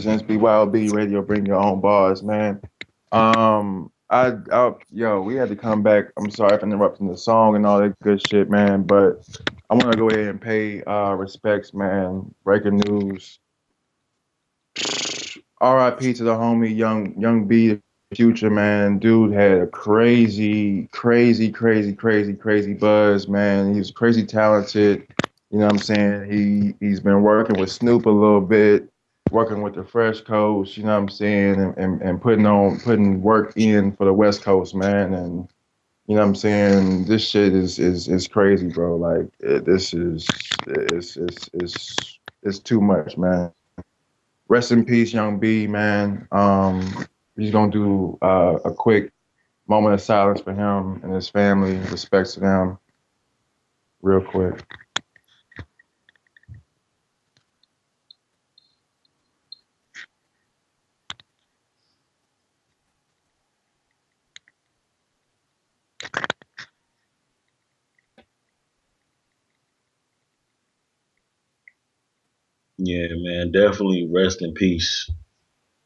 Since BYOB Radio, bring your own bars, man. Yo, we had to come back. I'm sorry for interrupting the song and all that good shit, man. But I want to go ahead and pay respects, man. Breaking news. R.I.P. to the homie, young B, the future, man. Dude had a crazy buzz, man. He was crazy talented. You know what I'm saying? He's been working with Snoop a little bit, working with the Fresh Coast, you know what I'm saying, and putting work in for the West Coast, man. And you know what I'm saying? This shit is crazy, bro. Like this is it's too much, man. Rest in peace, young B, man. He's gonna do a quick moment of silence for him and his family. Respect to them, real quick. Yeah, man, definitely rest in peace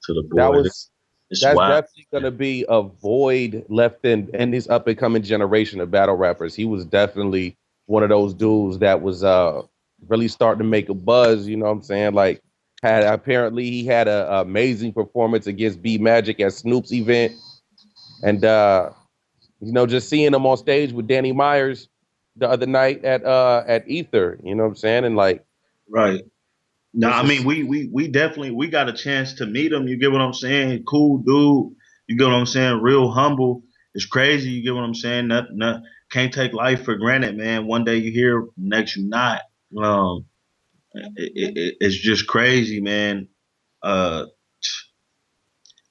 to the That boy. was It's that's wild. definitely gonna be a void left in this up and coming generation of battle rappers. He was definitely one of those dudes that was really starting to make a buzz, you know what I'm saying? Like had apparently he had a amazing performance against B Magic at Snoop's event. And just seeing him on stage with Danny Myers the other night at Ether, you know what I'm saying? And like Right. No, it's I mean just we definitely we got a chance to meet him. You get what I'm saying? Cool dude. You get what I'm saying? Real humble. It's crazy. You get what I'm saying? Not can't take life for granted, man. One day you here, next you not. Um, it's just crazy, man. Uh,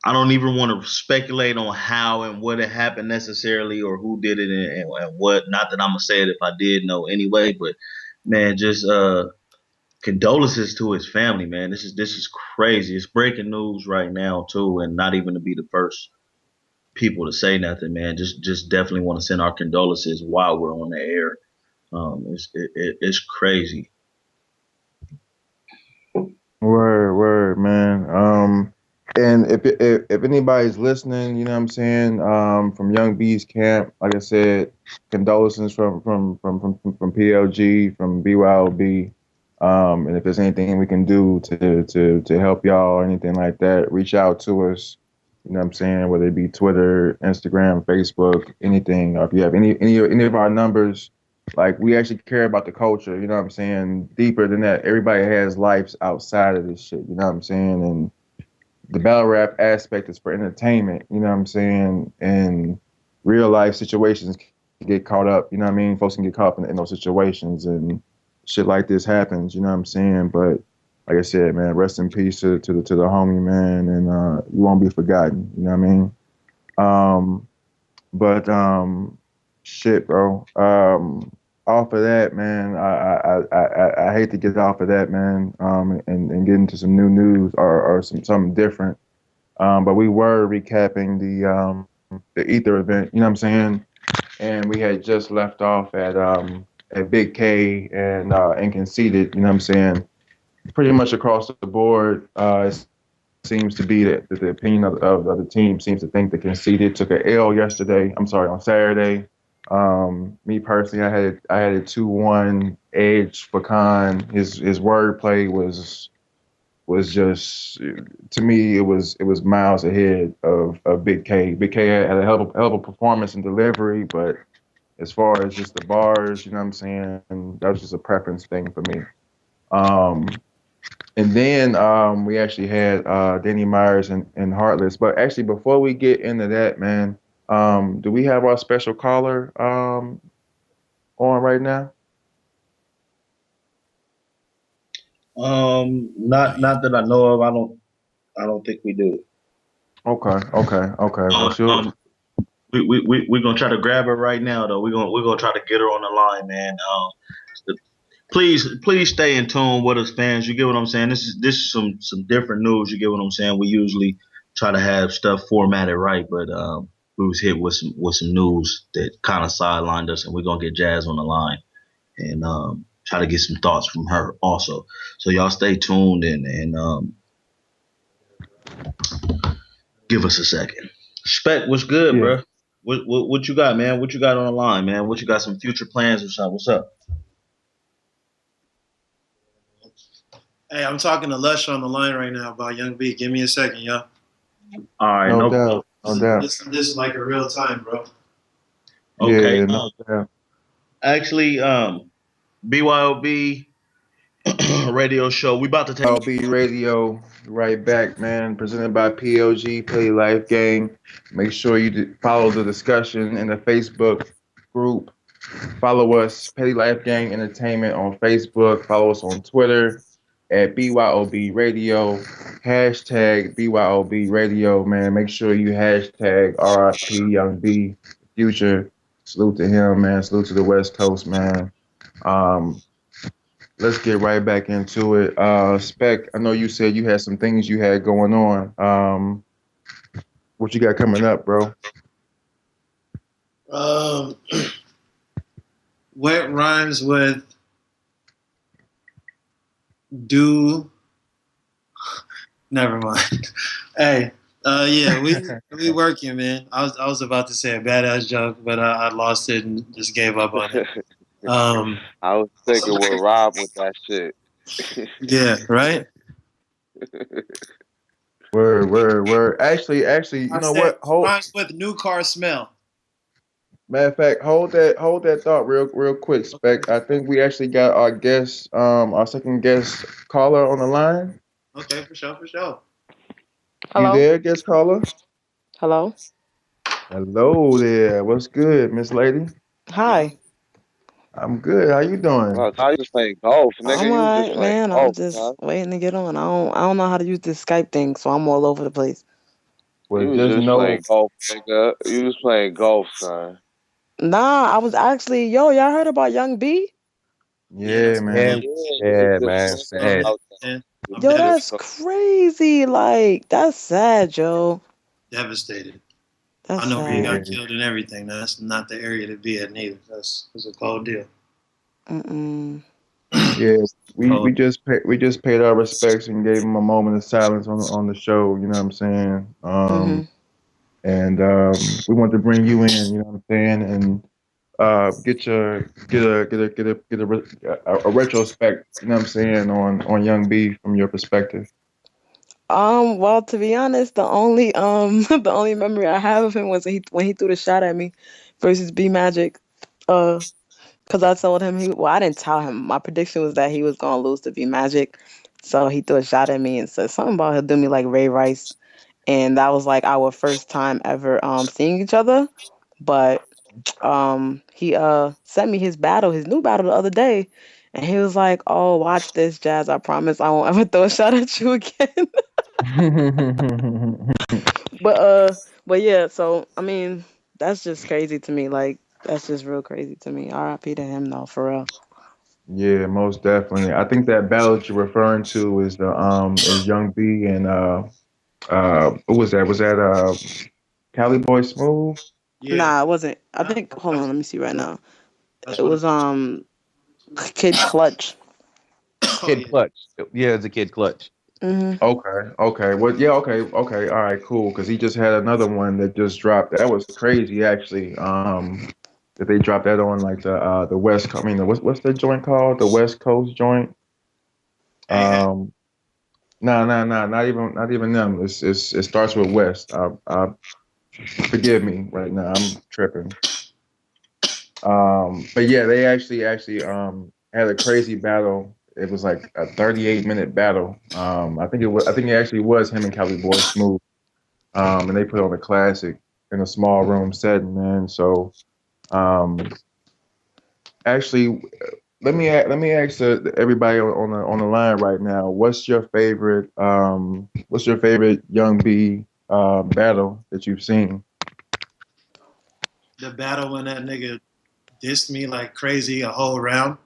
I don't even want to speculate on how and what it happened necessarily, or who did it and what. Not that I'm gonna say it if I did know anyway, but man, just condolences to his family, man. This is crazy. It's breaking news right now too, and not even to be the first people to say nothing, man. Just definitely want to send our condolences while we're on the air. It's crazy. Word, man. And if anybody's listening, you know what I'm saying, from Young B's camp, like I said, condolences from PLG, from BYOB. And if there's anything we can do to help y'all or anything like that, reach out to us. You know what I'm saying, whether it be Twitter, Instagram, Facebook, anything. Or if you have any of our numbers, like we actually care about the culture, you know what I'm saying? Deeper than that, everybody has lives outside of this shit, you know what I'm saying? And the battle rap aspect is for entertainment, you know what I'm saying? And real life situations can get caught up, you know what I mean? Folks can get caught up in those situations and shit like this happens, you know what I'm saying? But like I said, man, rest in peace to the homie, man, and you won't be forgotten, you know what I mean? But shit, bro. Off of that, man, I hate to get off of that, man. And get into some new news or something different. But we were recapping the Ether event. You know what I'm saying? And we had just left off at Big K and Conceited. You know what I'm saying? Pretty much across the board, it seems to be that the opinion of the team seems to think that Conceited took a L yesterday. I'm sorry, on Saturday. Me personally, I had a 2-1 edge for Khan. His wordplay was just, to me, it was miles ahead of Big K. Big K had a hell of a performance and delivery, but as far as just the bars, you know what I'm saying, that was just a preference thing for me. Um, and then we actually had Danny Myers and Heartless. But actually, before we get into that, man, do we have our special caller on right now? Not that I know of. I don't think we do. Okay. Well, Uh, uh, we're gonna try to grab her right now though. We're gonna try to get her on the line, man. Please stay in tune with us, fans. You get what I'm saying? This is some different news. You get what I'm saying? We usually try to have stuff formatted right, but we was hit with some news that kind of sidelined us, and we're gonna get Jazz on the line and try to get some thoughts from her also. So y'all stay tuned and Give us a second. Spec, what's good, Yeah. bro? What you got, man? What you got on the line, man? What you got? Some future plans or something? What's up? Hey, I'm talking to Lush on the line right now about Young B. Give me a second, y'all. All right, No no doubt. problem. No doubt. This is like a real time, bro. Okay. Yeah, no doubt. Actually, BYOB radio show. We about to take. I'll be radio right back, man. Presented by PLG Play Life Game. Make sure you follow the discussion in the Facebook group. Follow us, Petty Life Gang Entertainment on Facebook. Follow us on Twitter at BYOB Radio. Hashtag BYOB Radio, man. Make sure you hashtag RIP Young B Future. Salute to him, man. Salute to the West Coast, man. Um, let's get right back into it. Spec, I know you said you had some things you had going on. What you got coming up, bro? Um, what rhymes with do? Never mind. Hey, yeah, we working, man. I was about to say a badass joke, but I lost it and just gave up on it. I was thinking with Rob with that shit. Yeah, right. Word. Actually, you I know said what? Hold. rhymes with new car smell. Matter of fact, hold that thought real quick, Okay, Spec. I think we actually got our guest, our second guest caller on the line. okay, for sure, for sure. You Hello? there, guest caller? Hello? Hello there. What's good, Miss Lady? Hi. I'm good. How you doing? Bro, I just playing golf, nigga. I'm You was just alright, playing man. I'm golf, just huh? waiting to get on. I don't know how to use this Skype thing, so I'm all over the place. Well, You was just just know, playing golf, nigga. You was playing golf, son. Nah, I was actually y'all heard about Young B? Yeah, yeah, Yeah, man. Yeah, you was yeah, just man. playing golf Sad. yeah, out man. I'm there Yo, on the East that's Coast. crazy. Like, that's sad, Joe. devastated. That's I know where he sad. Yeah, got killed and everything. That's not the area to be at neither. That's a cold deal. Mm-mm. yeah. We Cold. just paid our respects and gave him a moment of silence on the show. You know what I'm saying? Mm-hmm. And we want to bring you in. You know what I'm saying? And get a retrospect. You know what I'm saying on Young B from your perspective. Well, to be honest, the only the only memory I have of him was when he threw the shot at me versus B Magic. Because I told him well, I didn't tell him. My prediction was that he was gonna lose to B Magic. So he threw a shot at me and said something about he'll do me like Ray Rice. And that was like our first time ever seeing each other. But he sent me his new battle the other day, and he was like, "Oh, watch this, Jazz. I promise I won't ever throw a shot at you again." but uh but yeah, so I mean, that's just crazy to me. Like that's just real crazy to me. R.I.P. to him though, for real. Yeah, most definitely. I think that battle that you're referring to is Young B and what was that? Was that Cali Boy Smooth? Yeah, Nah, it wasn't. I that, think hold on, let me see right now. that's It what it was Kid Clutch. was. Oh Kid yeah, Clutch. Yeah, it's a Kid Clutch. Mhm. Okay. Well, yeah, okay. All right, cool. Because he just had another one that just dropped. That was crazy, actually. That they dropped that on like the West. I mean, what's that joint called? The West Coast joint. hey, Um, not even them. It starts with West. Forgive me right now. I'm tripping. But yeah, they actually had a crazy battle. It was like a 38-minute battle. I think it actually was him and Cali Boy Smooth. And they put on a classic in a small room setting, man. So um, actually, let me ask everybody on the line right now. What's your favorite Young B battle that you've seen? the battle when that nigga dissed me like crazy a whole round.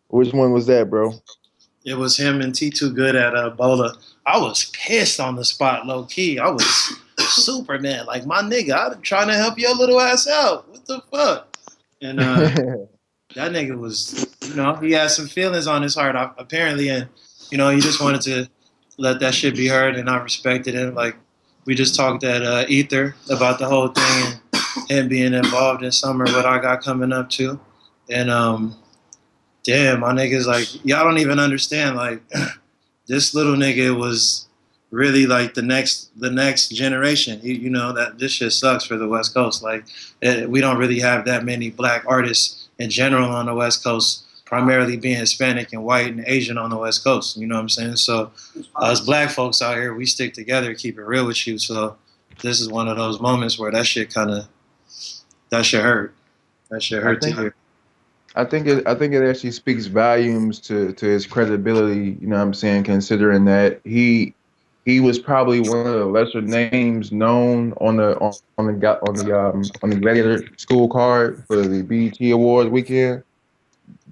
Which one was that, bro? It was him and T2 Good at Bola. I was pissed on the spot, low key. I was super mad. Like, my nigga, I've been trying to help your little ass out. What the fuck? And that nigga was, he had some feelings on his heart apparently, and he just wanted to let that shit be heard, and I respected him. Like we just talked at Ether about the whole thing and him being involved in summer, what I got coming up too, and damn, my niggas, like y'all don't even understand. Like this little nigga was really like the next generation. That this shit sucks for the West Coast. Like we don't really have that many black artists in general on the West Coast, primarily being Hispanic and white and Asian on the West Coast. You know what I'm saying? So us black folks out here, we stick together, keep it real with you. So this is one of those moments where that shit that shit hurt. That shit I hurt to think hear. I think it actually speaks volumes to his credibility. You know what I'm saying? Considering that he was probably one of the lesser names known on the Gladiator School card for the BET Awards weekend,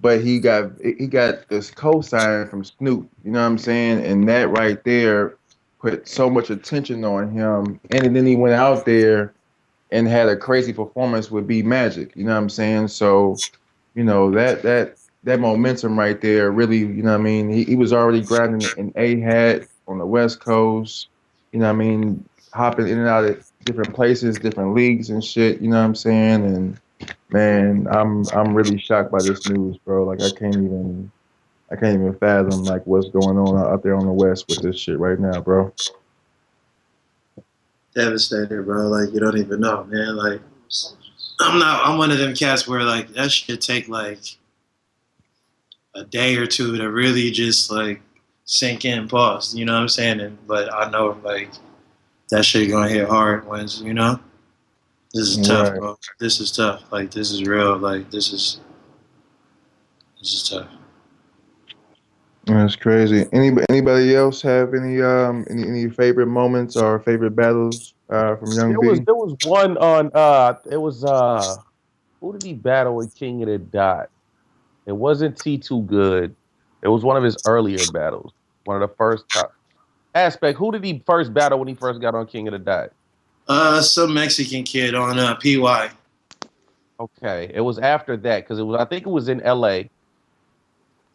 but he got this cosign from Snoop. You know what I'm saying? And that right there put so much attention on him. And then he went out there and had a crazy performance with B Magic. You know what I'm saying? So that momentum right there really, what I mean, he was already grinding in A hat on the West Coast, you know what I mean, hopping in and out of different places, different leagues and shit, you know what I'm saying? And man, I'm really shocked by this news, bro. Like I can't even fathom like what's going on out there on the West with this shit right now, bro. Devastated, bro. Like you don't even know, man. Like I'm one of them cats where like that shit take like a day or two to really just like sink in, pause. You know what I'm saying? But I know like that shit gonna hit hard once. This is tough, Right. bro. This is tough. Like this is real. Like this is tough. That's crazy. Anybody else have any favorite moments or favorite battles from Young There was B? there was one on it was who did he battle with King of the Dot? It wasn't T2 Good. It was one of his earlier battles. One of the first top aspect. Who did he first battle when he first got on King of the Dot? Some Mexican kid on PY. Okay. It was after that because it was I think it was in LA.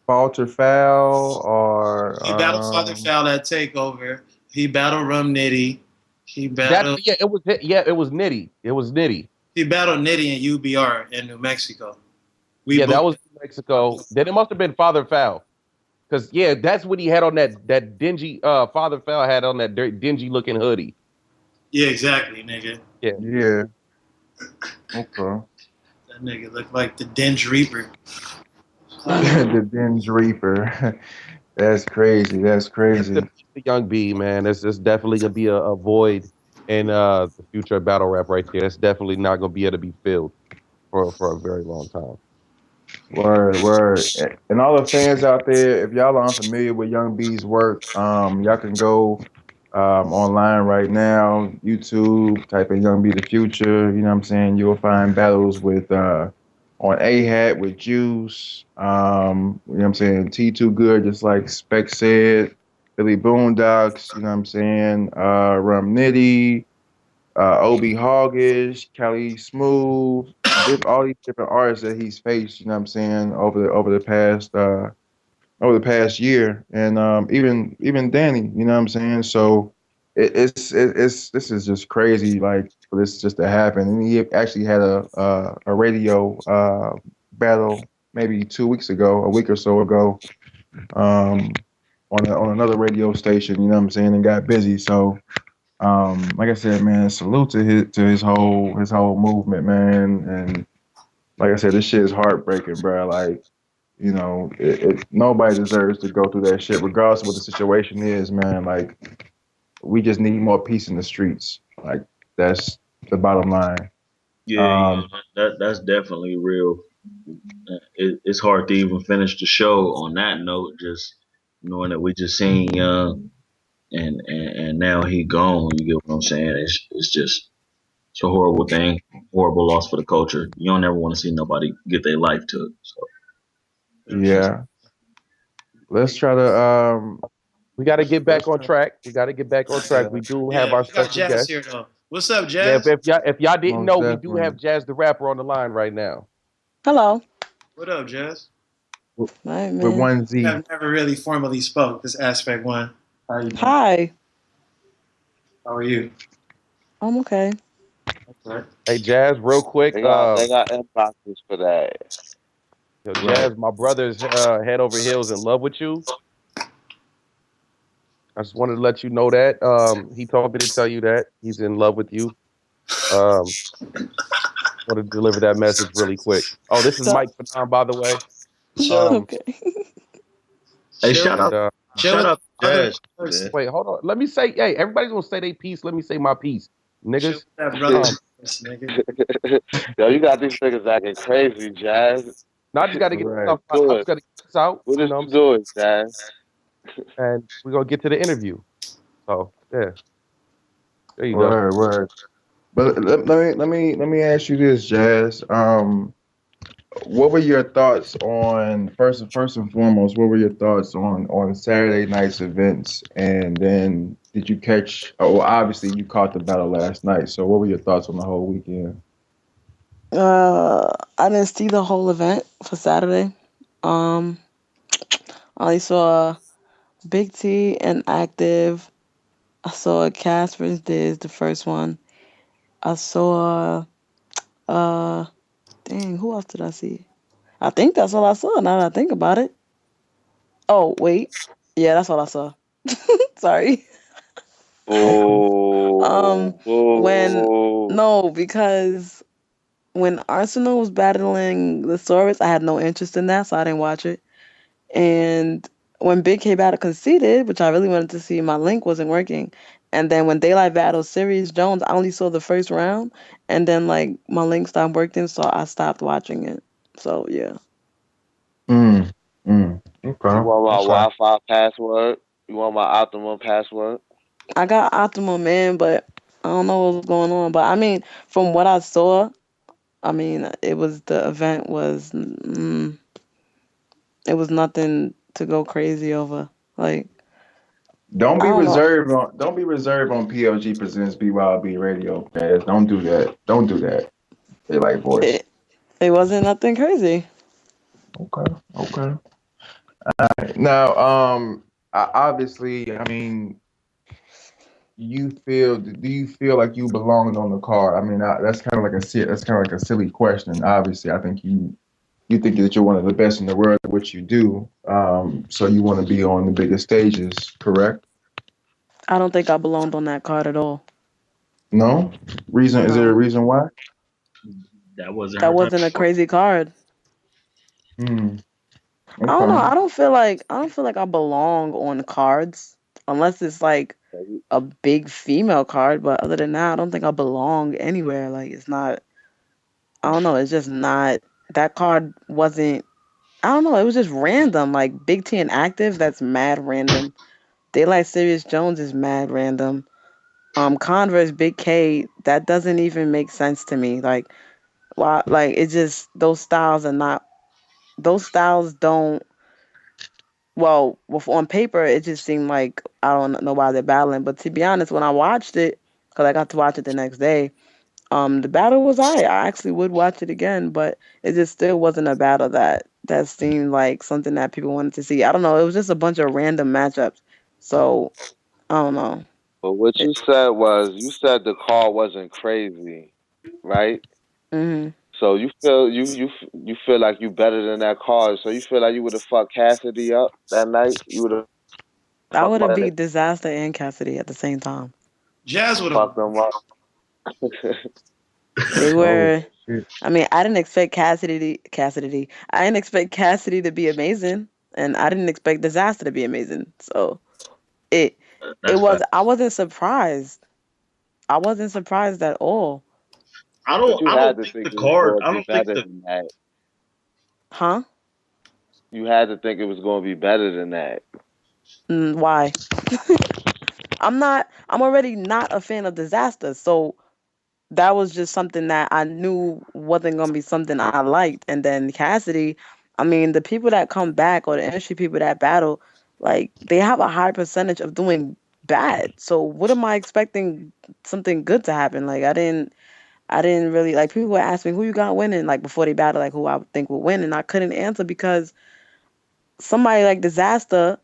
Falter Foul or He battled Father Foul at Takeover. He battled Rum Nitty. He That's battled it was Nitty. It was Nitty. he battled Nitty and UBR in New Mexico. We Yeah, that booked. was Mexico. Then it must have been Father Foul. Cause yeah, that's what he had on that dingy Father Foul had on that dingy looking hoodie. Yeah, exactly, nigga. Yeah. yeah, okay. That nigga looked like the Dinge Reaper. The Binge Reaper. That's crazy. That's Rest in crazy. peace to Young B, man. It's definitely gonna be a void in the future of battle rap right there. That's definitely not gonna be able to be filled for a very long time. Word, word. And all the fans out there, if y'all are unfamiliar with Young B's work, y'all can go online right now, YouTube, type in Young B the Future. You know what I'm saying? You'll find battles with on A Hat with Juice. You know what I'm saying? T2 Good, just like Spec said. Billy Boondocks, you know what I'm saying? Rum Nitty, Ob Hoggish, Kelly Smooth, all these different artists that he's faced, you know what I'm saying, over the past year, and even Danny, you know what I'm saying. So it's this is just crazy, like for this just to happen. And he actually had a radio battle maybe 2 weeks ago, a week or so ago, um, on another radio station, you know what I'm saying, and got busy. So like I said, man, salute to his whole movement, man. And like I said, this shit is heartbreaking, bro. Like, nobody deserves to go through that shit, regardless of what the situation is, man. Like, we just need more peace in the streets. Like, that's the bottom line. Yeah, Um, that's definitely real. It's hard to even finish the show on that note, just knowing that we just seen Young and now he gone. You get what I'm saying? It's just it's a horrible thing, horrible loss for the culture. You don't ever want to see nobody get their life took. So it's just yeah, let's try to. We got to get back Let's on try. track. We got to get back on track. We do have Yeah, our we got special Jazz guest. here though. What's up, Yeah, Jazz? if y'all didn't Most know, we do definitely. have Jazz the Rapper on the line right now. Hello. What up, Jazz? with, All right, with man. one We Z. have never really formally spoke. This aspect one. How you doing? Hi. How are you? I'm okay. Right. Hey, Jazz, real quick. They got inboxes for that. Yo, Right. Jazz, my brother's head over heels in love with you. I just wanted to let you know that. He told me to tell you that he's in love with you. Um, wanted to deliver that message really quick. Oh, this is So, Mike Fanon, by the way. Chill, Um, okay. Hey, chill, and chill shout with out the other Jazz, person. man. wait, hold on. Let me say, hey, everybody's gonna say their piece. Let me say my piece, Chill niggas. with that brother Um, person, nigga. Yo, you got these niggas acting crazy, Jazz. now I just got to get Right. stuff. I Good. just got to get this out. What You is know what I'm you saying? doing, Jazz? And we're gonna get to the interview. So yeah, there you go. Right. Right. But let me ask you this, Jazz. What were your thoughts on first and foremost? What were your thoughts on Saturday night's events? And then did you catch? Oh, well, obviously you caught the battle last night. So what were your thoughts on the whole weekend? I didn't see the whole event for Saturday. Um, I only saw Big T and Active. I saw Cass vs. Diz, the first one. I saw uh dang, who else did I see? I think that's all I saw now that I think about it. Oh, wait. Yeah, that's all I saw. Sorry. Okay. Um Boo, when boo. no, because when Arsenal was battling the Saurus, I had no interest in that, so I didn't watch it. And when Big K Battle conceded, which I really wanted to see, my link wasn't working. And then when Daylight battled Sirius Jones, I only saw the first round, and then like my link stopped working, so I stopped watching it. So yeah, Mm. Mm. You Okay. want my Okay. Wi-Fi password? You want my optimum password? I got Optimum Man, but I don't know what's going on. But I mean, from what I saw, I mean, the event was it was nothing to go crazy over. Like I don't know, Don't be reserved on PLG presents BYOB radio, Jazz. Don't do that. Don't do that. They like voice. it it wasn't nothing crazy. Okay. Okay. Now, obviously, I mean, do you feel like you belonged on the card? I mean, that's kind of like a silly question. Obviously, I think you think that you're one of the best in the world at what you do. So you want to be on the biggest stages, correct? I don't think I belonged on that card at all. No? Reason, is there a No, reason why? That wasn't that her type wasn't a of car. crazy card. Hmm. I don't know. Okay. I don't feel like I belong on cards unless it's like So you- a big female card. But other than that, I don't think I belong anywhere. Like it's not. I don't know. It's just not. That card wasn't. I don't know. It was just random. Like Big T and Active. That's mad random. Daylight Sirius Jones is mad random. Converse Big K. That doesn't even make sense to me. Like why? Like it just those styles are not. Those styles don't. Well, on paper, it just seemed like I don't know why they're battling. But to be honest, when I watched it, because I got to watch it the next day, the battle was alright. I actually would watch it again, but it just still wasn't a battle that seemed like something that people wanted to see. I don't know. It was just a bunch of random matchups. So I don't know. But what It, you said was you said the call wasn't crazy, right? hmm So you feel like you better than that card. So you feel like you would have fucked Cassidy up that night. You would have I would have fucked beat Disaster and Cassidy at the same time. Jazz would have. fucked them up. They Oh were. shit. I mean, I didn't expect Cassidy. I didn't expect Cassidy to be amazing, and I didn't expect Disaster to be amazing. So it it That's was. fact. I wasn't surprised. I wasn't surprised at all. But you I had don't to think think the it was card. going to I be don't think better the than that. Huh? You had to think it was going to be better than that. Why? I'm not. I'm already not a fan of Disaster, so that was just something that I knew wasn't gonna be something I liked. And then Cassidy, I mean, the people that come back or the industry people that battle, like they have a high percentage of doing bad. So what am I expecting something good to happen? Like I didn't really like people would ask me who you got winning like before they battle, like who I would think would win, and I couldn't answer because somebody like Disaster,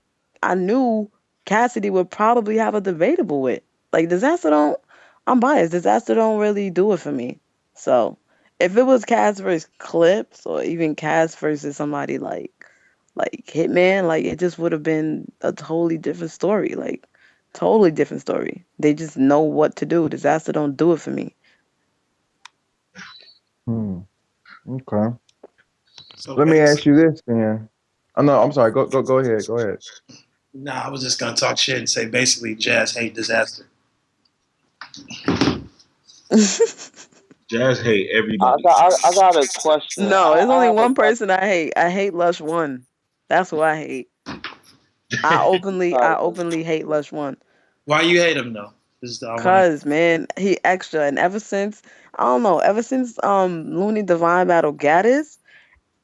I knew Cassidy would probably have a debatable with. Like Disaster don't. I'm biased. Disaster don't really do it for me. So if it was Cass versus Clips or even Cass versus somebody like Hitman, like it just would have been a totally different story. Like totally different story. They just know what to do. Disaster don't do it for me. Okay. So Let me ask basically, you this then. Oh no, I'm sorry. Go ahead. Go ahead. nah, I was just gonna talk shit and say basically Jazz hate Disaster. Jazz hate I everybody. got I got a question. No, there's I only have a one question person I hate. I hate Lush One. That's who I hate. I openly hate Lush One. Why you hate him though? Just I want to. Cause man, he extra, and ever since I don't know, ever since Looney Divine battle Gaddis,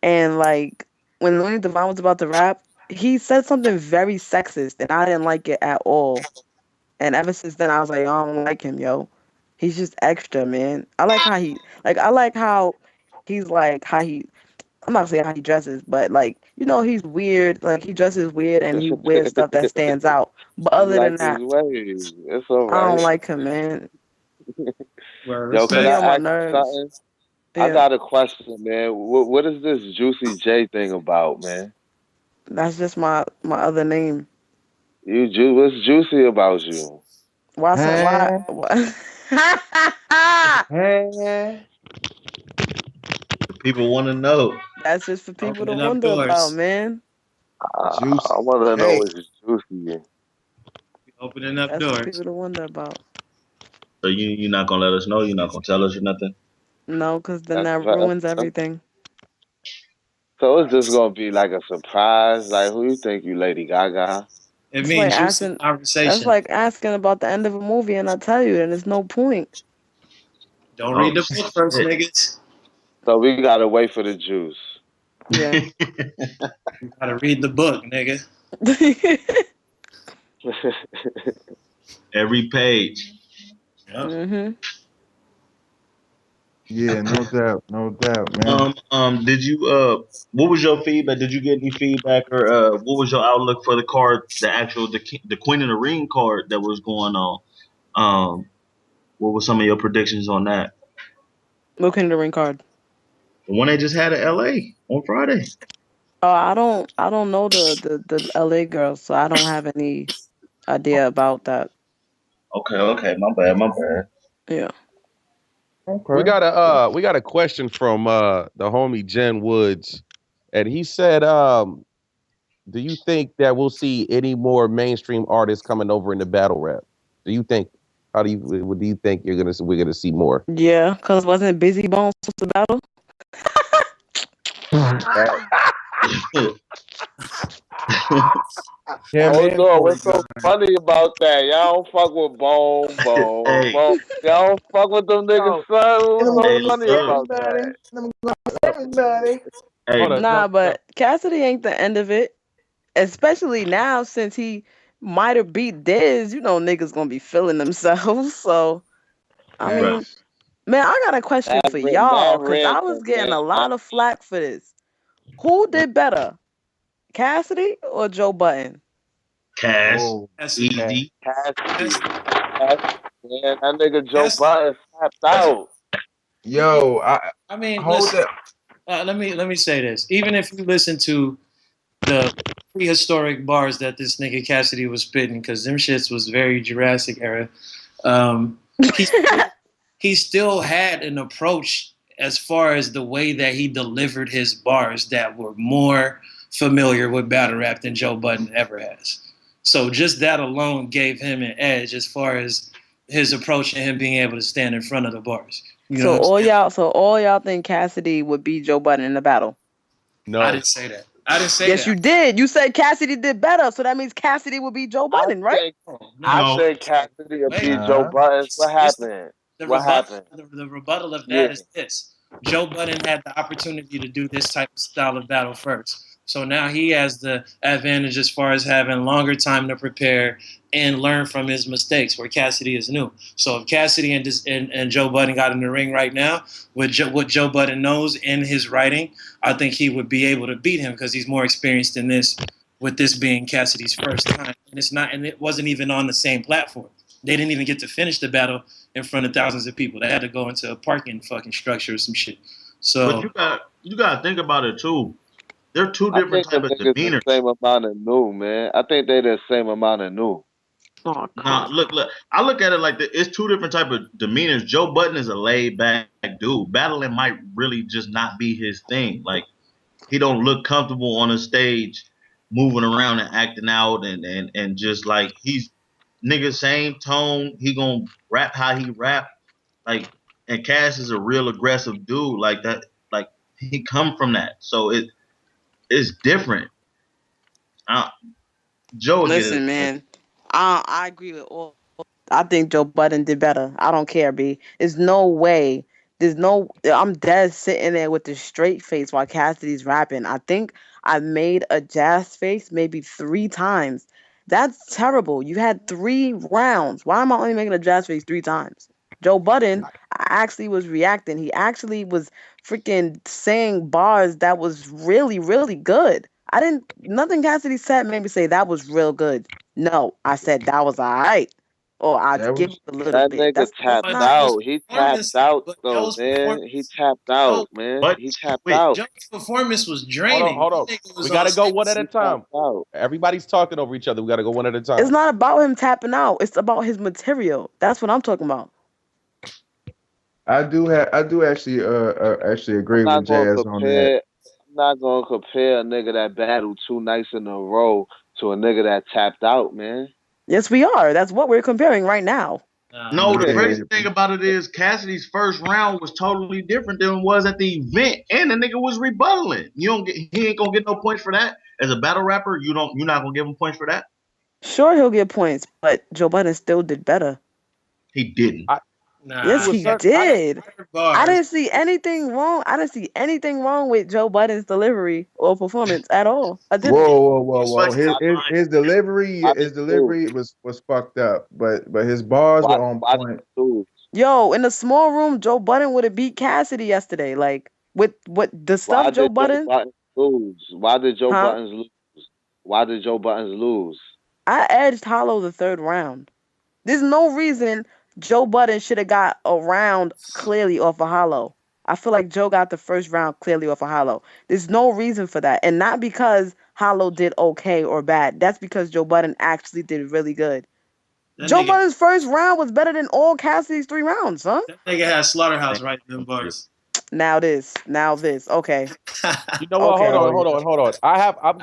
and like when Looney Divine was about to rap, he said something very sexist, and I didn't like it at all. And ever since then, I was like, I don't like him, yo. He's just extra, man. I like how he's like how he. I'm not saying how he dresses, but like he's weird. Like he dresses weird, and he wears stuff that stands out. But you other like than his that, ways. It's all I don't right. like him, man. Well, Yo, He can be respect. on my I ask you nerves. something? I Yeah, got a question, man. What is this Juicy J thing about, man? that's just my other name. What's juicy about you? Why? Why? Huh? Huh? People want to know. That's just for people to Opening up wonder about, doors. man. I Juicy want to know J. what's juicy. Opening up That's for doors. people to wonder about. So you're not gonna let us know. You're not gonna tell us or nothing. No, because then That's, that that's, ruins that's everything. so it's just gonna be like a surprise. Like who you think you, Lady Gaga? It It's like means juicy asking. That's conversation. like asking about the end of a movie, and I tell you, and there's no point. Don't read Oh the book first, shit. niggas. So we gotta wait for the juice. Yeah. You gotta read the book, nigga. Every page. Yeah. Mhm. Yeah, no doubt, no doubt, man. Did you what was your feedback? Did you get any feedback or what was your outlook for the card, the actual the Queen of the Ring card that was going on? What were some of your predictions on that? Look in the ring card. The one they just had at LA on Friday. Oh, I don't know the LA girls, so I don't have any idea about that. Okay, my bad, my bad. Yeah. Okay. We got a question from the homie Jen Woods, and he said, do you think that we'll see any more mainstream artists coming over into battle rap? Do you think? How do you? What do you think we're gonna see more? Yeah, cause wasn't Busy Bones supposed to battle? Right. Yeah, Hold man. on, Corey what's got so funny about that? Y'all don't fuck with Hey, Bone. Y'all don't fuck with them niggas, oh, son. What's them so hey, gonna funny look, about everybody. that? Them gonna everybody. hey, Hold up, no, Nah, no. but Cassidy ain't the end of it. Especially now since he might have beat Diz, niggas gonna be feeling themselves. So I bruh. mean, man, I got a question for Mad y'all, cause I was random, getting man. a lot of flack for this. Who did better, Cassidy or Joe Button? Cash, Oh, Cassidy. okay. easy. Cassidy. Cassidy. Cassidy, man. That nigga Joe Cassidy. Button tapped out. Yo, I mean, hold listen. that. Let me say this. Even if you listen to the prehistoric bars that this nigga Cassidy was spitting, because them shits was very Jurassic era. Um, he he still had an approach as far as the way that he delivered his bars that were more familiar with battle rap than Joe Budden ever has. So just that alone gave him an edge as far as his approach and him being able to stand in front of the bars. You know So what I'm all saying? y'all, so all y'all think Cassidy would beat Joe Budden in the battle? I No. didn't say that. I didn't say Yes, that. you did. You said Cassidy did better, so that means Cassidy would beat Joe I Budden, right? think Oh, I no. No, think Cassidy will Wait. beat Joe Nah. Buttons. What This happened? the What rebuttal. happened? The rebuttal of Yeah. that is this: Joe Budden had the opportunity to do this type of style of battle first. So now he has the advantage as far as having longer time to prepare and learn from his mistakes, where Cassidy is new. So if Cassidy and Joe Budden got in the ring right now with what Joe Budden knows in his writing, I think he would be able to beat him because he's more experienced in this. With this being Cassidy's first time, and it wasn't even on the same platform. They didn't even get to finish the battle in front of thousands of people. They had to go into a parking fucking structure or some shit. So, But you got to think about it too. They're two I different think the type of niggas the demeanors. same amount of new, man. I think they the same amount of new. Oh, Now, come look. I look at it like it's two different type of demeanors. Joe Budden is a laid back dude. Battling might really just not be his thing. Like he don't look comfortable on a stage, moving around and acting out, and just like he's nigga same tone. He gonna rap how he rap. Like and Cass is a real aggressive dude. Like that. Like he come from that. So it's different. Uh, Joe will get Listen, it. man, I agree with all. I think Joe Budden did better. I don't care, B. There's no way. There's no. I'm dead sitting there with a straight face while Cassidy's rapping. I think I made a jazz face maybe 3 times. That's terrible. You had 3 rounds. Why am I only making a jazz face 3 times? Joe Budden, I actually was reacting. He actually was freaking saying bars that was really, really good. I didn't. Nothing Cassidy said made me say that was real good. No, I said that was all right. Or I That give was it a little That bit. nigga That's tapped but not. Joe's out. He tapped performance, out but though, Joe's man. He performance, tapped Joe, out, man. But He tapped wait, out. Joe's performance was Hold on, draining. hold That on. nigga We was on gotta go one stage. at a He tapped time. out. Everybody's talking over each other. We gotta go one at a It's time. not about him tapping out. It's about his material. That's what I'm talking about. I do actually I'm agree not with gonna Jazz on that. compare. I'm not gonna compare a nigga that battled 2 nights in a row to a nigga that tapped out, man. Yes, we are. That's what we're comparing right now. Nah, no, nah. the Yeah, crazy thing about it is Cassidy's first round was totally different than it was at the event, and the nigga was rebuttaling. You don't get he ain't gonna get no points for that. As a battle rapper, you're not gonna give him points for that. Sure, he'll get points, but Joe Budden still did better. He didn't. I Yes, to Nah, a he he had certain I did. better I bars. didn't see anything wrong. I didn't see anything wrong with Joe Budden's delivery or performance at all. I didn't. But whoa. he, Why did why did His he lose? delivery was fucked up, but his bars were on Why did point. he lose? Yo, in the small room, Joe Budden would have beat Cassidy yesterday. Like with what the Why stuff Joe did Joe Budden, Buttons lose? Why did Joe huh? Buttons lose? Why did Joe Buttons lose? I edged Hollow the third round. There's no reason Joe Budden should have got a round clearly off of Hollow. I feel like Joe got the first round clearly off of Hollow. There's no reason for that. And not because Hollow did okay or bad. That's because Joe Budden actually did really good. That Joe nigga, Budden's first round was better than all Cassidy's 3 rounds, huh? that nigga had Slaughterhouse right in them bars. Now this. Okay. You know what? Okay. Oh Hold on. I'm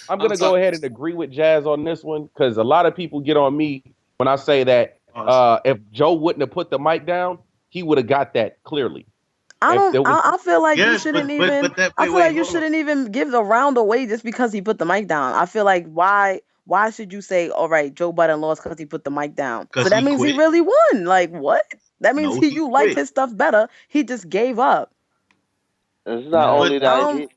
I'm gonna go talking ahead and agree with Jazz on this one because a lot of people get on me when I say that bars. if Joe wouldn't have put the mic down, he would have got that clearly. I If don't. there was I feel like you yes, shouldn't but even. that I wait, feel like wait, you hold on. shouldn't even give the round away just because he put the mic down. I feel like why? Why should you say, all right, Joe Budden lost because he put the mic down? So Cause that he means he quit. really won. Like what? That means No, he he you liked quit. his stuff better. He just gave up. It's not no, But only I that don't. he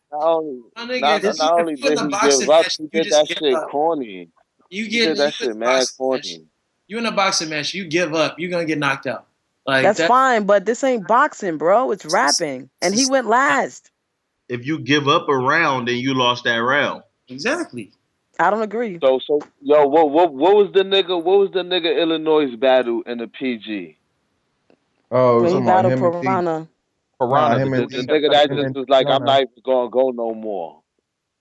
My nigga, It's not if only you in did a he give boxing up, match, he you did just that give shit up. corny. You He did that in shit a mad boxing match. corny. You in a boxing match, you give up, you're gonna get knocked out. Like that's that. fine, but this ain't boxing, bro. It's It's rapping, and he went last. if you give up a round, then you lost that round. exactly. I don't agree. So yo, what was the nigga? What was the nigga Illinois battle in the PG? oh, When we're he talking about battled him and D. Piranha, Nah, Piranha, him the and dude The that D. kept nigga cutting that Him him. just and was D like, I'm Gunna. not even gonna go no more.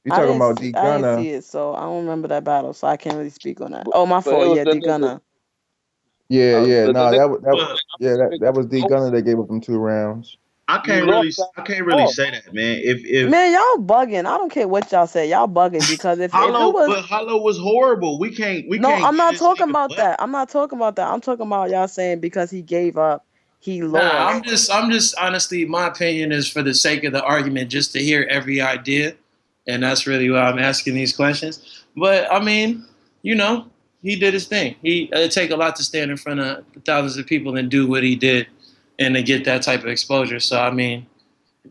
You talking about D I didn't Gunna? see it, so I don't remember that battle, so I can't really speak on that. But, Oh, my but it fault. was Yeah, the D nigga. Gunna. Yeah. The No, nigga. But that was D Gunna that gave up them 2 rounds. He lost that I can't really off. say that, man. If Man, y'all bugging. I don't care what y'all say. Y'all bugging because if it Hollow, was but Hollow was horrible. We no, can't I'm give not this talking nigga about butt. that. I'm not talking about that. I'm talking about y'all saying because he gave up, he Nah, lost. I'm just honestly, my opinion is for the sake of the argument, just to hear every idea, and that's really why I'm asking these questions. But I mean, you know, he did his thing. It take a lot to stand in front of thousands of people and do what he did, and to get that type of exposure. So I mean,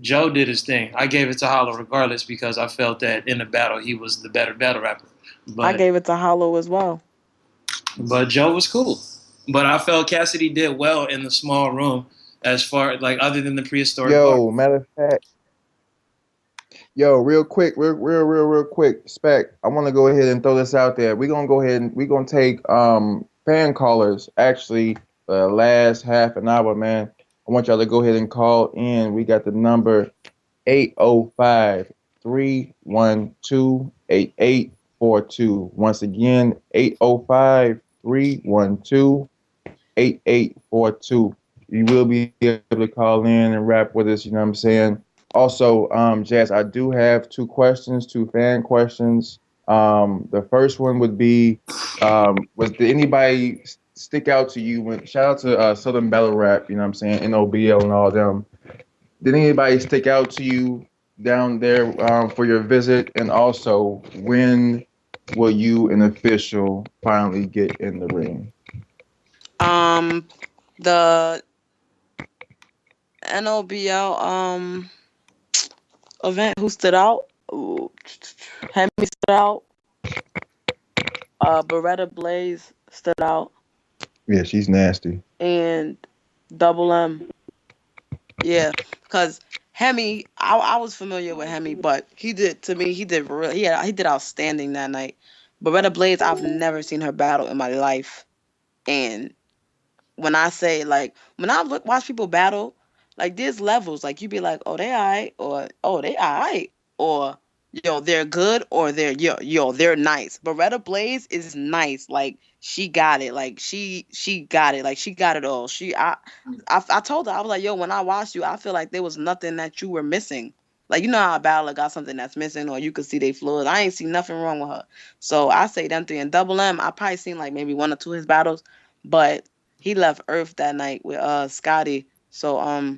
Joe did his thing. I gave it to Hollow regardless because I felt that in the battle he was the better battle rapper. I But gave it to Hollow as well. Joe was cool. But I felt Cassidy did well in the small room as far like other than the prehistoric bar. Yo, matter of fact, yo, real quick, real quick, Spec. I want to go ahead and throw this out there. We're gonna go ahead and we're gonna take fan callers. Actually, the last half an hour, man. I want y'all to go ahead and call in. We got the number 805-312-8842. Once again, 805-312-8842. You will be able to call in and rap with us, you know what I'm saying? Also, Jazz, I do have two fan questions. The first one would be, did anybody stick out to you when, shout out to Southern Battle Rap, you know what I'm saying, NOBL and all them. Did anybody stick out to you down there for your visit? And also, when will you and Official finally get in the ring? The NOBL event who stood out? Ooh, Hemi stood out. Beretta Blaze stood out. Yeah, she's nasty. And Double M. Yeah, because Hemi, I was familiar with Hemi, but he did he did outstanding that night. Beretta Blaze, I've never seen her battle in my life, and when I say like when I watch people battle, like there's levels. Like you be like, oh they alright, or oh they alright, or yo they're good, or they're yo they're nice. Beretta Blaze is nice. Like she got it. Like she got it. Like she got it all. I told her, I was like, yo, when I watched you, I feel like there was nothing that you were missing. Like you know how a battler got something that's missing, or you could see they flaws. I ain't seen nothing wrong with her. So I say them three and Double M. I probably seen like maybe one or two of his battles, but he left Earth that night with Scotty. So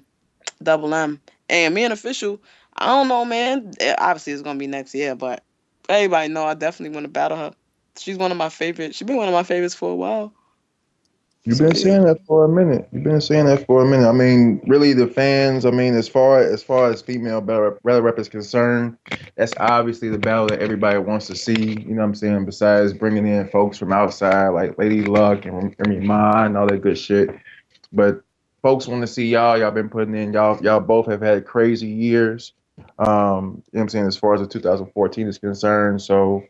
Double M and me and Official. I don't know, man. Obviously, it's gonna be next year, but everybody know I definitely want to battle her. She's one of my favorites. She's been one of my favorites for a while. You've So been yeah. saying that for a minute. You've been saying that for a minute. I mean, really, the fans. I mean, as far as female battle rap is concerned, that's obviously the battle that everybody wants to see. You know what I'm saying? Besides bringing in folks from outside like Lady Luck and Remy Ma and all that good shit, but folks want to see y'all. Y'all been putting in. Y'all both have had crazy years. You know what I'm saying? As far as the 2014 is concerned, so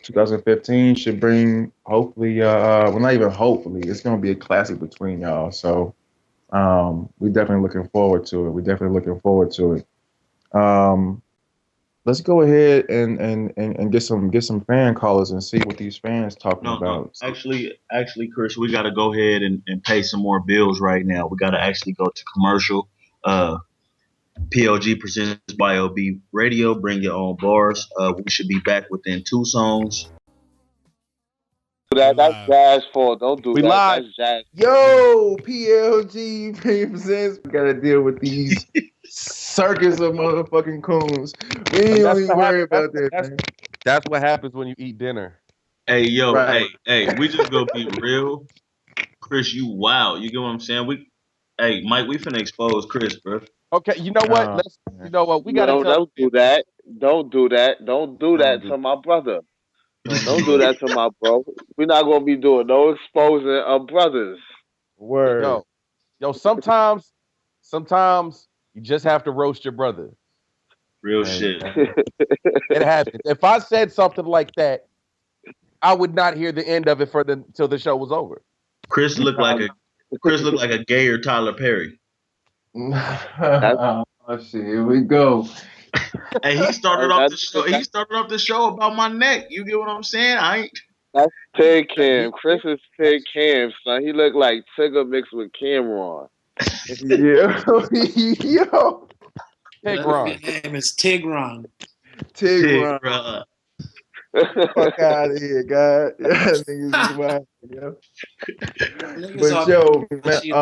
2015 should bring hopefully well not even hopefully it's gonna be a classic between y'all. So we definitely looking forward to it. Um, let's go ahead and get some fan callers and see what these fans talking No. about. Actually, Chris, we got to go ahead and pay some more bills right now. We got to actually go to commercial. PLG presents BYOB Radio. Bring your own bars. We should be back within two songs. That that's Jazz fault. Don't do We that. live. That's Jazz. Yo, PLG presents. We gotta deal with these circus of motherfucking coons. We ain't That's even what worry happens. about that, man. That's what happens when you eat dinner. Hey, yo, Right. hey, we just gonna be real. Chris, you wow. You get what I'm saying? Hey, Mike, we finna expose Chris, bro. Okay, you know what? Oh, You know what? We got to No, tell don't the do that. Don't do that. Don't do don't that do to my brother. don't Don't do do that. that to my bro. We're not gonna be doing no exposing of brothers. Word. yo, yo. Sometimes you just have to roast your brother. Real Hey, shit. It happens. If I said something like that, I would not hear the end of it till the show was over. Chris looked like Um, a Chris looked like a gayer Tyler Perry. that's oh shit, here we go. Hey, he started off that's the show. He started off the show about my neck. You get what I'm saying? I ain't. that's Pig That- Cam. Chris is Pig Cam, son. He look like Tigger mixed with Cameron. Yeah. Yo. Ron. His name is Tigron. Tig, Tigron. bruh. Fuck out of here, God. Yeah, niggas is wild, yo. Niggas But are yo, man, shit.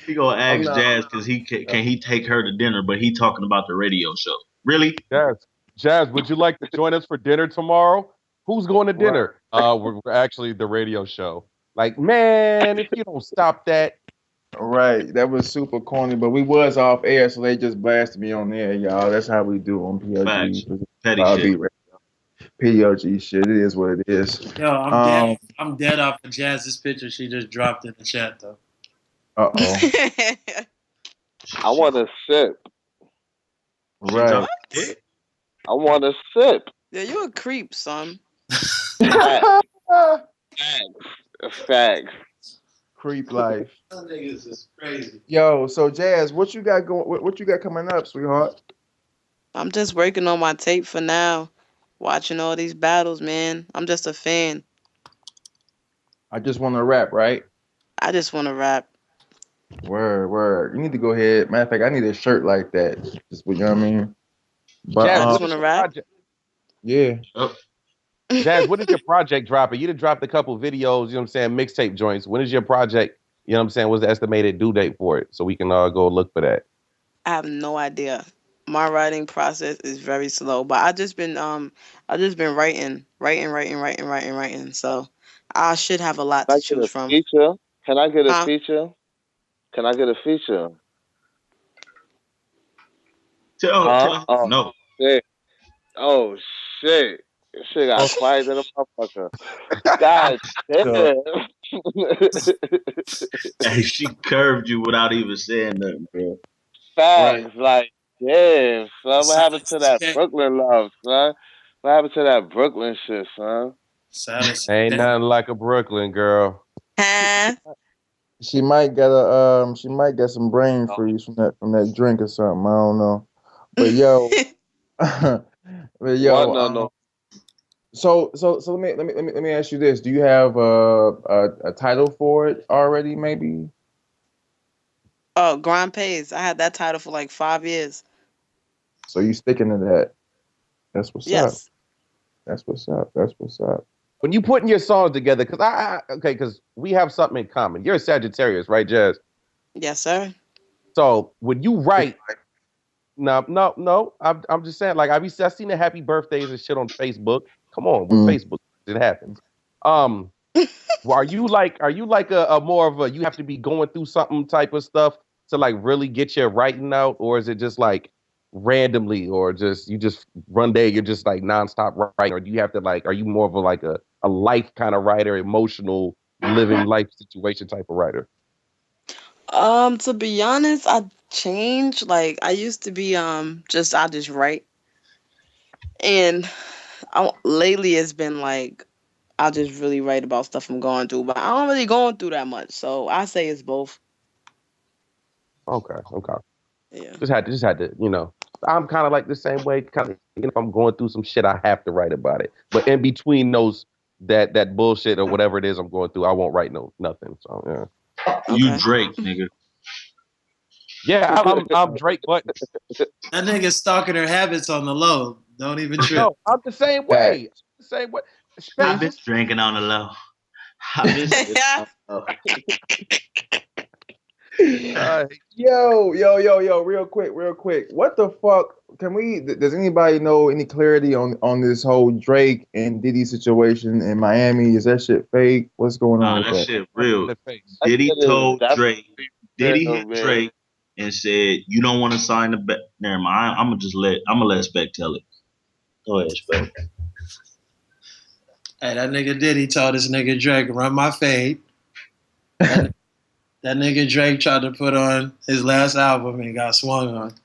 We gonna I'm ask not. Jazz because can he take her to dinner, but he talking about the radio show. Really? Jazz, would you like to join us for dinner tomorrow? Who's going to Word. dinner? We're actually the radio show. Like, man, if you don't stop that, Right, that was super corny, but we was off air, so they just blasted me on air, y'all. That's how we do on Facts. PLG. Petty I'll shit. be PLG shit. It is what it is. Yo, I'm dead. Um. I'm dead off of Jazz's picture she just dropped in the chat though. Oh. I want to sip. She Right. dropped it. I want to sip. Yeah, you a creep, son. Facts. Facts. Creep life. Some niggas is crazy. Yo, so Jazz, what you got going? What you got coming up, sweetheart? I'm just working on my tape for now. Watching all these battles, man. I'm just a fan. I just want to rap, right? I just want to rap. Word, word. You need to go ahead. Matter of fact, I need a shirt like that. Just, you know what I mean? But I Jazz, just what is want to your rap. project? yeah. Oh, Jazz, when is your project dropping? You done dropped a couple videos, you know what I'm saying, mixtape joints. When is your project, you know what I'm saying, what's the estimated due date for it? So we can go look for that. I have no idea. My writing process is very slow, but I just been writing. So I should have a lot Can to I get choose a from. feature? Can I get a Huh? feature? Can I get a feature? Huh? tell Oh no. shit. Oh shit. This shit got quiet than a motherfucker. God So, damn. Hey, she curved you without even saying nothing, bro. right. Facts. Like, damn, son. What happened Silence to is that king. Brooklyn love, son? What happened to that Brooklyn shit, son? Silence is Ain't king. nothing like a Brooklyn girl. Huh? She might get some brain freeze from that drink or something. I don't know. But yo, but What? yo, No, no. so let me ask you this: do you have a title for it already? Maybe. Oh, Grand Pays. I had that title for like 5 years. So you sticking to that? That's what's up. Yes. That's what's up. That's what's up. When you putting your songs together, because we have something in common. You're a Sagittarius, right, Jazz? Yes, sir. So when you write, no, I'm just saying, like I seen the happy birthdays and shit on Facebook. Come on, with Mm. Facebook, it happens. Um, well, are you like a more of a you have to be going through something type of stuff to like really get your writing out, or is it just like randomly, or just you just one day you're just like nonstop writing, or do you have to like are you more of a like a life kind of writer, emotional living life situation type of writer? To be honest, I changed. Like I used to be I just write. And lately it's been like I just really write about stuff I'm going through, but I don't really going through that much. So I say it's both. Okay, okay. Yeah. Just had to, you know. I'm kind of like the same way. Kind of, if I'm going through some shit, I have to write about it. But in between those, that bullshit or whatever it is I'm going through, I won't write nothing. So You Okay. Drake, nigga. yeah, I'm Drake Buttons. That nigga stalking her habits on the low. Don't even trip. No, I'm the same Fact. way. The same way. I've been Spaces. drinking on the low. I've been sipping on the low. Uh, Yo, real quick. What the fuck? Does anybody know any clarity on this whole Drake and Diddy situation in Miami? Is that shit fake? What's going on Nah, with that that? shit real. the face. That Diddy shit is told Drake. definitely Diddy real, hit man. Drake and said, "You don't want to sign the bet." Never mind. I'm gonna let Spec tell it. Go ahead, Spec. Hey, that nigga Diddy told this nigga Drake run my fade. That, that nigga Drake tried to put on his last album and got swung on.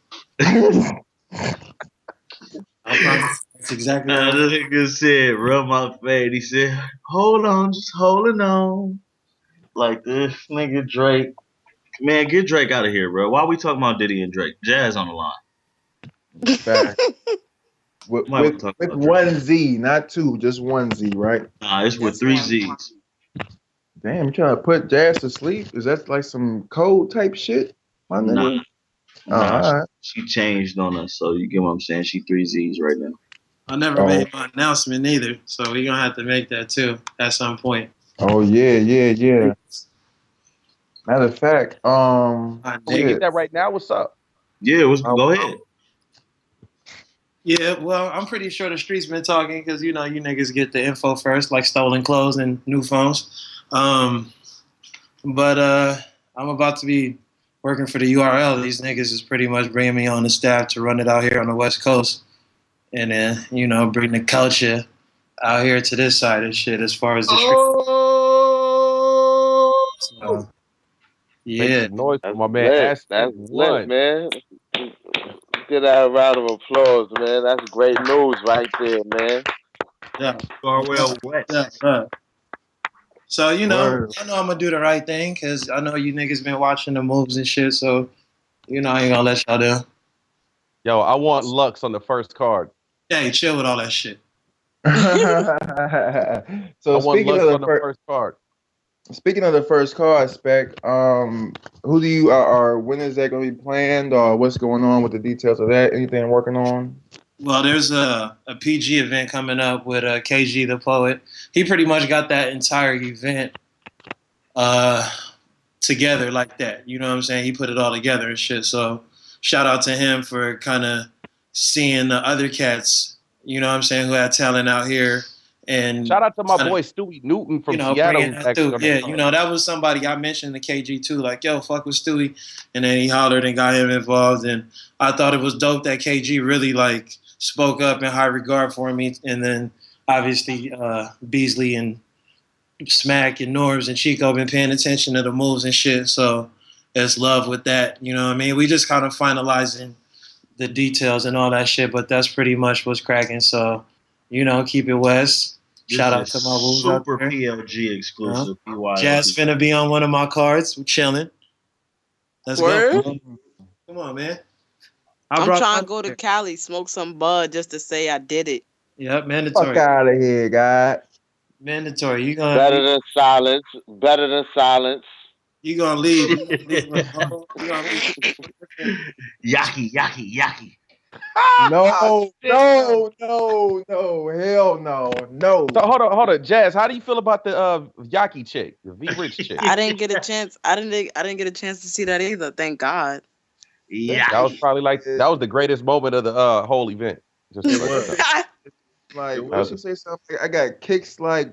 I promise. That's exactly what. The nigga said, "Rub my face." He said, "Hold on, just holding on." Like this nigga Drake. Man, get Drake out of here, bro. Why we talking about Diddy and Drake? Jazz on the line. Fact. With Why we with talking with about Drake? one Z, not two, just one Z, right? Nah, it's with Just three one. Z's. Damn, you trying to put Jazz to sleep? Is that like some code type shit, my Nah, nigga? Oh, nah. all right. She changed on us, so you get what I'm saying. She three Z's right now. I never Oh, made my announcement either, so we're gonna have to make that too at some point. oh yeah. Matter of fact, Can we get shit. that right now? What's up? Yeah, Um, go ahead. Yeah, well, I'm pretty sure the streets been talking because you know you niggas get the info first, like stolen clothes and new phones. But I'm about to be working for the URL. These niggas is pretty much bringing me on the staff to run it out here on the West Coast, and then bring the culture out here to this side of shit as far as the street. Oh, So, Make yeah, some noise for That's my man lit. Aspen That's lit, One. man. Give that a round of applause, man. That's great news right there, man. yeah, Garwell West. yeah. So Word. I know I'm gonna do the right thing because I know you niggas been watching the moves and shit. So I ain't gonna let y'all down. Yo, I want Lux on the first card. Hey, chill with all that shit. I So want Lux on the first card. speaking of the first card, Spec, who do you or when is that going to be planned, or what's going on with the details of that? Anything working on? Well, there's a PG event coming up with KG the poet. He pretty much got that entire event uh, together like that. You know what I'm saying? He put it all together and shit. So shout out to him for kind of seeing the other cats, who had talent out here and Shout out to my kinda, boy Stewie Newton from Seattle, bringing who's that actually through. on that Yeah, card. that was somebody I mentioned to KG too. Like, yo, fuck with Stewie, and then he hollered and got him involved. And I thought it was dope that KG really like spoke up in high regard for me. And then obviously Beasley and Smack and Norbs and Chico been paying attention to the moves and shit. So it's love with that. You know what I mean? We just kind of finalizing the details and all that shit, but that's pretty much what's cracking. So, keep it West. Shout out This to my is wolves out super there. PLG exclusive. Jazz BYOB. finna be on one of my cards. We're chilling. Let's go. Word. Come on, man. I'm brought trying my to go to there. Cali, smoke some bud just to say I did it. Yep, Fuck mandatory. out of here, God. Mandatory. You gonna Better than silence. Better than silence. you gonna leave. You gonna leave with a whole, you gonna leave with a different Yaki, yaki, yaki. No, Shit, no. no, no, no, hell no, no. So hold on, Jazz. How do you feel about the Yaki chick, the V Rich chick? I didn't get a chance. I didn't get a chance to see that either. Thank God. That was Yaki. probably like that was the greatest moment of the whole event. Just to It let you was. know. It Like, what was. she say? Something. I got kicks like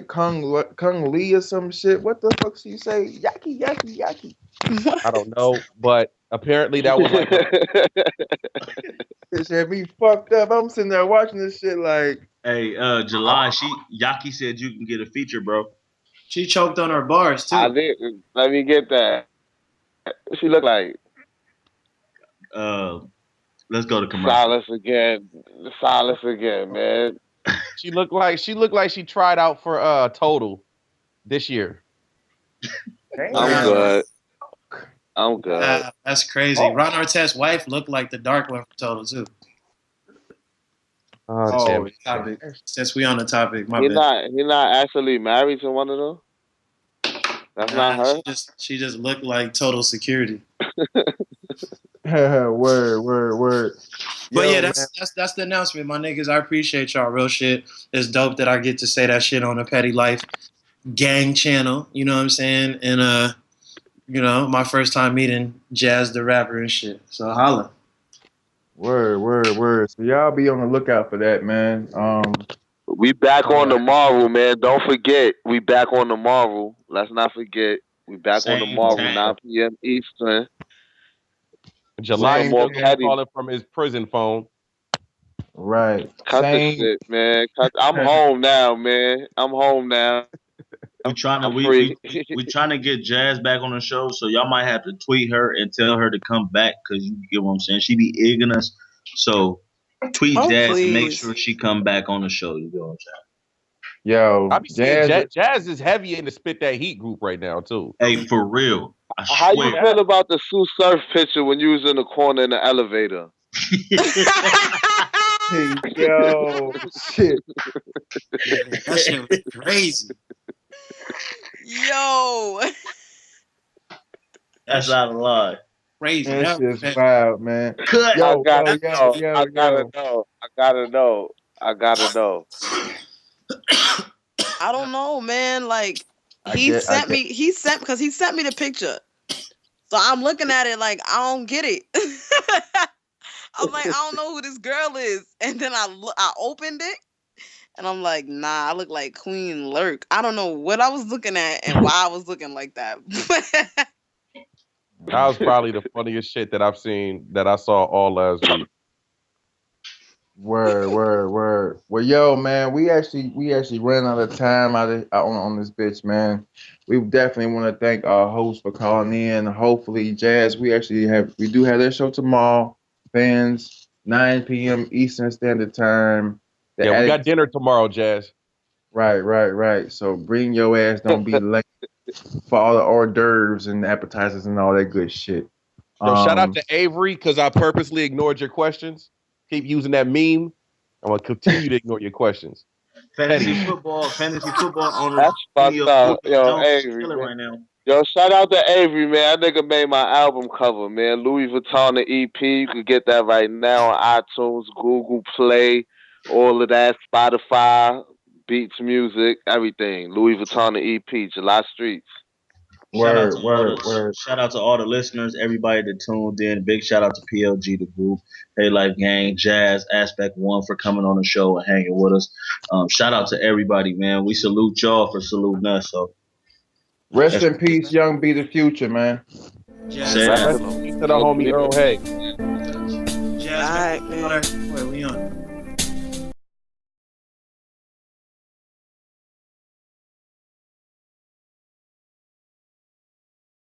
Kung Lee or some shit. What the fuck she say? Yaki, yaki, yaki. I don't know, but apparently that was like a This had me fucked up. I'm sitting there watching this shit like, Hey, July, Yaki said you can get a feature, bro. She choked on her bars I too. did. Let me get that. What she look like? Uh, let's go to commercial. Silence again. Silence again, man. she looked like she tried out for Total this year. I'm damn. Wow. good. I'm good. That's crazy. Oh, Ron Artest's wife looked like the dark one from Total too. Oh damn oh, it. Topic. Since we on the topic, my He bad. not actually married to one of them. That's not Nah, her. she just looked like Total Security. word, word, word. But yeah, Yo, man. that's the announcement, my niggas. I appreciate y'all. Real shit. It's dope that I get to say that shit on the Petty Life gang channel. You know what I'm saying? And my first time meeting Jazz the rapper and shit. So holla. Word, word, word. So y'all be on the lookout for that, man. We back on Uh, the Marvel, man. Don't forget, we back on the Marvel. Let's not forget, we back on the Same Marvel, time. 9 p.m. Eastern. With July some same more still thing. petty. calling from his prison phone. Right. Cut the Same. shit, man. I'm home now, man. I'm home now. We trying to I'm we free. we we, we trying to get Jazz back on the show, so y'all might have to tweet her and tell her to come back because you get what I'm saying. She be egging us, so tweet Oh Jazz and make please. sure she come back on the show. You get what I'm I Yo, be seeing Jazz. Jazz is heavy in the Spit That Heat group right now too. saying? Hey, for real, I How you swear. feel about the Sue Surf picture when you was in the corner in the elevator? Hey, yo, shit. That shit was crazy. Yo. That That's shit out of line. crazy. That That, shit's that, wild, man. Cut. I Yo, gotta yo, that yo, know. yo, I gotta yo. know. I gotta know. I gotta know. I don't know, man. Like I get. because he sent me the picture. So I'm looking at it like I don't get it. I'm like, I don't know who this girl is. And then I opened it and I'm like, nah, I look like Queen Lurk. I don't know what I was looking at and why I was looking like that. That was probably the funniest shit that I saw all last week. Word. Well, yo, man, we actually ran out of time on this bitch, man. We definitely want to thank our host for calling in. Hopefully, Jazz, we do have that show tomorrow. Fans, 9 p.m. Eastern Standard Time. The Yeah, we got addict, dinner tomorrow, Jazz. right. So bring your ass. Don't be late for all the hors d'oeuvres and appetizers and all that good shit. Yo, shout out Um, to Avery because I purposely ignored your questions. Keep using that meme. I'm gonna continue to ignore your questions. Fantasy football owners, That's plenty fucked of up. Julio Yo, Jones is Avery, killing man. right now. Yo, shout out to Avery, man. That nigga made my album cover, man. Louis Vuitton, the EP. You can get that right now on iTunes, Google Play, all of that, Spotify, Beats Music, everything. Louis Vuitton, the EP, July Streets. word. Shout out to all the listeners, everybody that tuned in. Big shout out to PLG, the group, Hey Life Gang, Jazz, Aspect One for coming on the show and hanging with us. Shout out to everybody, man. We salute y'all for saluting us. So Rest that's in peace, Young B the Future, man. Jazz, say Rest that. in peace to the homie Earl Hay. Jazz, All right, man. man. Wait, we on.